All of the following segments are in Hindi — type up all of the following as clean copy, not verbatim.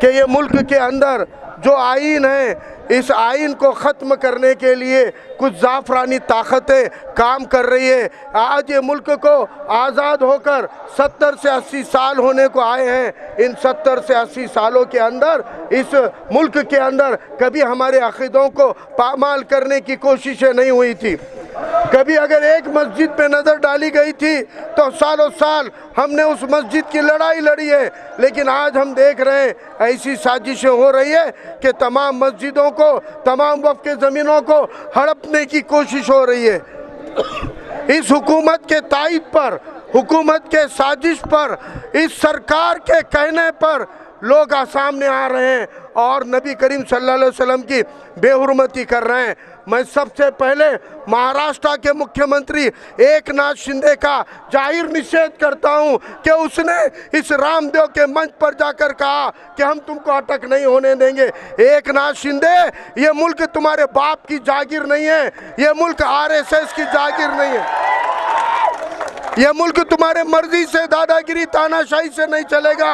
कि ये मुल्क के अंदर जो आइन है, इस आइन को ख़त्म करने के लिए कुछ जाफरानी ताकतें काम कर रही है। आज ये मुल्क को आज़ाद होकर 70 से 80 साल होने को आए हैं। इन 70 से 80 सालों के अंदर इस मुल्क के अंदर कभी हमारे अक़ीदों को पामाल करने की कोशिशें नहीं हुई थी। कभी अगर एक मस्जिद पे नज़र डाली गई थी तो सालों साल हमने उस मस्जिद की लड़ाई लड़ी है। लेकिन आज हम देख रहे हैं ऐसी साजिशें हो रही है कि तमाम मस्जिदों को, तमाम वक्फ के ज़मीनों को हड़पने की कोशिश हो रही है। इस हुकूमत के तायद पर, हुकूमत के साजिश पर, इस सरकार के कहने पर लोग सामने आ रहे हैं और नबी करीम सल्लल्लाहु अलैहि वसल्लम की बेहुरमती कर रहे हैं। मैं सबसे पहले महाराष्ट्र के मुख्यमंत्री एकनाथ शिंदे का जाहिर निषेध करता हूं कि उसने इस रामदेव के मंच पर जाकर कहा कि हम तुमको अटक नहीं होने देंगे। एकनाथ शिंदे, ये मुल्क तुम्हारे बाप की जागीर नहीं है, ये मुल्क आरएसएस की जागीर नहीं है, ये मुल्क तुम्हारे मर्जी से, दादागिरी, तानाशाही से नहीं चलेगा।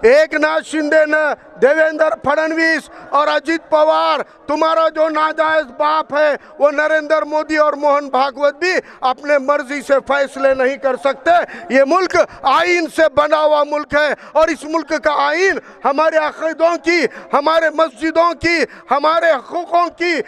एकनाथ शिंदे ने, देवेंद्र फडणवीस और अजित पवार, तुम्हारा जो नाजायज बाप है वो नरेंद्र मोदी और मोहन भागवत भी अपने मर्जी से फैसले नहीं कर सकते। ये मुल्क आइन से बना हुआ मुल्क है और इस मुल्क का आइन हमारे अक़ीदों की, हमारे मस्जिदों की, हमारे हकूक़ों की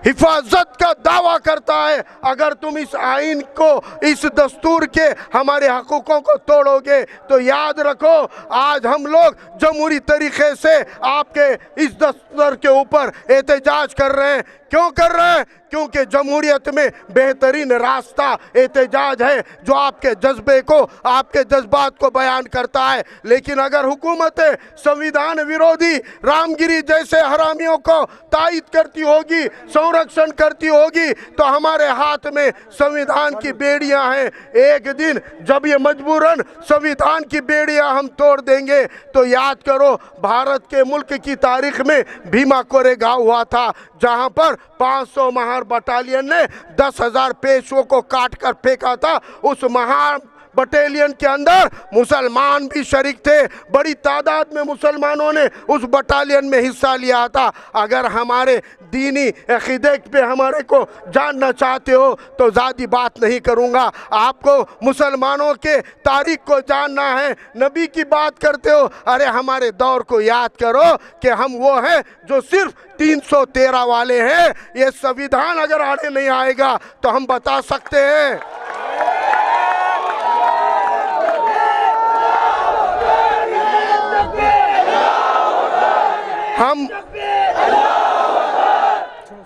हिफाजत का दावा करता है। अगर तुम इस आइन को, इस दस्तूर के हमारे हकूक़ों को तोड़ोगे तो याद रखो आज हम लोग जमहूरी तरीक़े से आपके इस दस्तूर के ऊपर एहतजाज कर रहे हैं। क्यों कर रहे हैं? क्योंकि जमहूरियत में बेहतरीन रास्ता एहतजाज है जो आपके जज्बे को, आपके जज्बात को बयान करता है। लेकिन अगर हुकूमतें संविधान विरोधी रामगिरी जैसे हरामियों को तायद करती होगी, संरक्षण करती होगी, तो हमारे हाथ में संविधान की बेड़ियां हैं। एक दिन जब ये मजबूरन संविधान की बेड़ियां हम तोड़ देंगे तो याद करो भारत के मुल्क की तारीख में भीमा कोरेगांव हुआ था, जहां पर 500 महार बटालियन ने 10,000 पेशवों को काट कर फेंका था। उस महार बटालियन के अंदर मुसलमान भी शरीक थे, बड़ी तादाद में मुसलमानों ने उस बटालियन में हिस्सा लिया था। अगर हमारे दीनी अक़ीदे पे हमारे को जानना चाहते हो तो ज़्यादा बात नहीं करूँगा। आपको मुसलमानों के तारीख को जानना है, नबी की बात करते हो, अरे हमारे दौर को याद करो कि हम वो हैं जो सिर्फ 313 वाले हैं। ये संविधान अगर आड़े नहीं आएगा तो हम बता सकते हैं।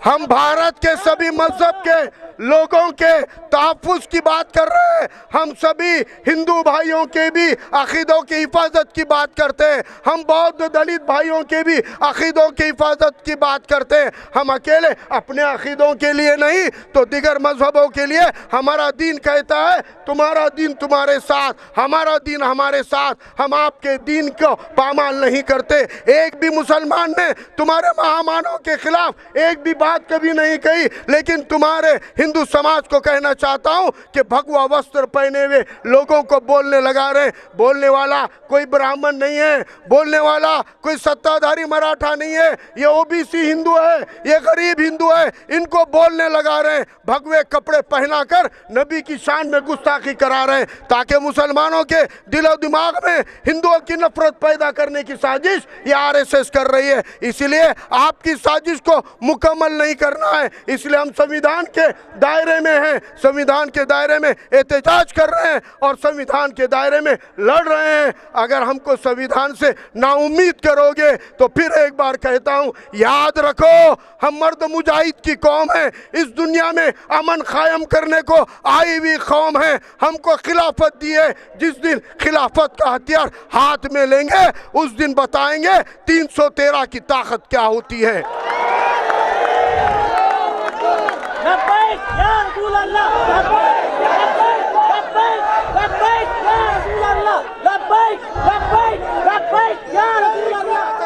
हम भारत के सभी मजहब के लोगों के तहफ़्फ़ुज़ की बात कर रहे हैं। हम सभी हिंदू भाइयों के भी अक़ीदों की हिफाजत की बात करते हैं। हम बौद्ध दलित भाइयों के भी अक़ीदों की हिफाजत की बात करते हैं। हम अकेले अपने अक़ीदों के लिए नहीं तो दिगर मजहबों के लिए। हमारा दीन कहता है तुम्हारा दीन तुम्हारे साथ, हमारा दीन हमारे साथ। हम आपके दीन को पामाल नहीं करते। एक भी मुसलमान ने तुम्हारे महामानों के खिलाफ एक भी बात कभी नहीं कही। लेकिन तुम्हारे हिंदू समाज को कहना चाहता हूं कि भगवा वस्त्र पहने हुए लोगों को बोलने लगा रहे। बोलने वाला कोई ब्राह्मण नहीं है, बोलने वाला कोई सत्ताधारी मराठा नहीं है, ये ओबीसी हिंदू है, ये गरीब हिंदू है। इनको बोलने लगा रहे, भगवे कपड़े पहनाकर नबी की शान में गुस्ताखी करा रहे ताकि मुसलमानों के दिलो दिमाग में हिंदुओं की नफरत पैदा करने की साजिश ये आरएसएस कर रही है। इसलिए आपकी साजिश को मुकम्मल नहीं करना है। इसलिए हम संविधान के दायरे में हैं, संविधान के दायरे में एहतजाज कर रहे हैं और संविधान के दायरे में लड़ रहे हैं। अगर हमको संविधान से नाउम्मीद करोगे तो फिर एक बार कहता हूं, याद रखो हम मर्द मुजाहिद की कौम है। इस दुनिया में अमन कायम करने को आई हुई कौम है। हमको खिलाफत दी है। जिस दिन खिलाफत का हथियार हाथ में लेंगे उस दिन बताएंगे 313 की ताकत क्या होती है।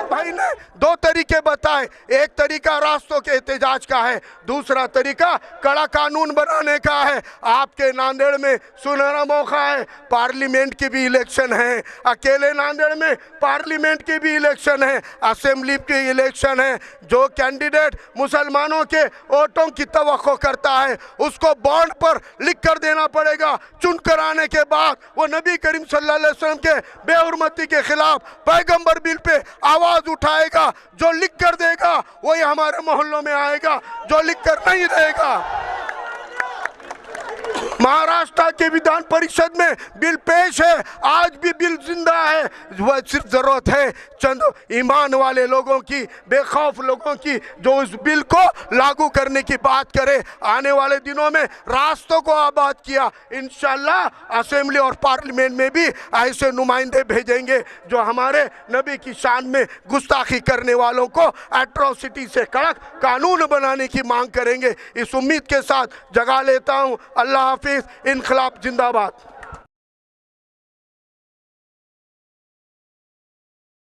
भाई ने दो तरीके तरीके बताए। एक तरीका रास्तों के एहतजाज का है, दूसरा तरीका कड़ा कानून बनाने का है। आपके नांदेड़ में सुनहरा मौका है, पार्लियामेंट की भी इलेक्शन है, अकेले नांदेड़ में पार्लियामेंट की भी इलेक्शन है, असेंबली की इलेक्शन है। जो कैंडिडेट मुसलमानों के वोटों की तवक्को करता है उसको बॉन्ड पर लिख कर देना पड़ेगा। चुन कर आने के बाद वो नबी करीम सल्लल्लाहु अलैहि वसल्लम के बेहुरमती के खिलाफ पैगंबर बिल पे आवाज उठाएगा। जो लिख कर देगा वही हमारे मोहल्लों में आएगा, जो लिख कर नहीं देगा। महाराष्ट्र के विधान परिषद में बिल पेश है, आज भी बिल जिंदा है। वह सिर्फ जरूरत है चंद ईमान वाले लोगों की, बेखौफ लोगों की, जो उस बिल को लागू करने की बात करे। आने वाले दिनों में रास्तों को आबाद किया, इंशाल्लाह असेंबली और पार्लियामेंट में भी ऐसे नुमाइंदे भेजेंगे जो हमारे नबी की शान में गुस्ताखी करने वालों को एट्रोसिटी से कड़क कानून बनाने की मांग करेंगे। इस उम्मीद के साथ जगा लेता हूँ। अल्लाह हाफिज। इनकलाब जिंदाबाद।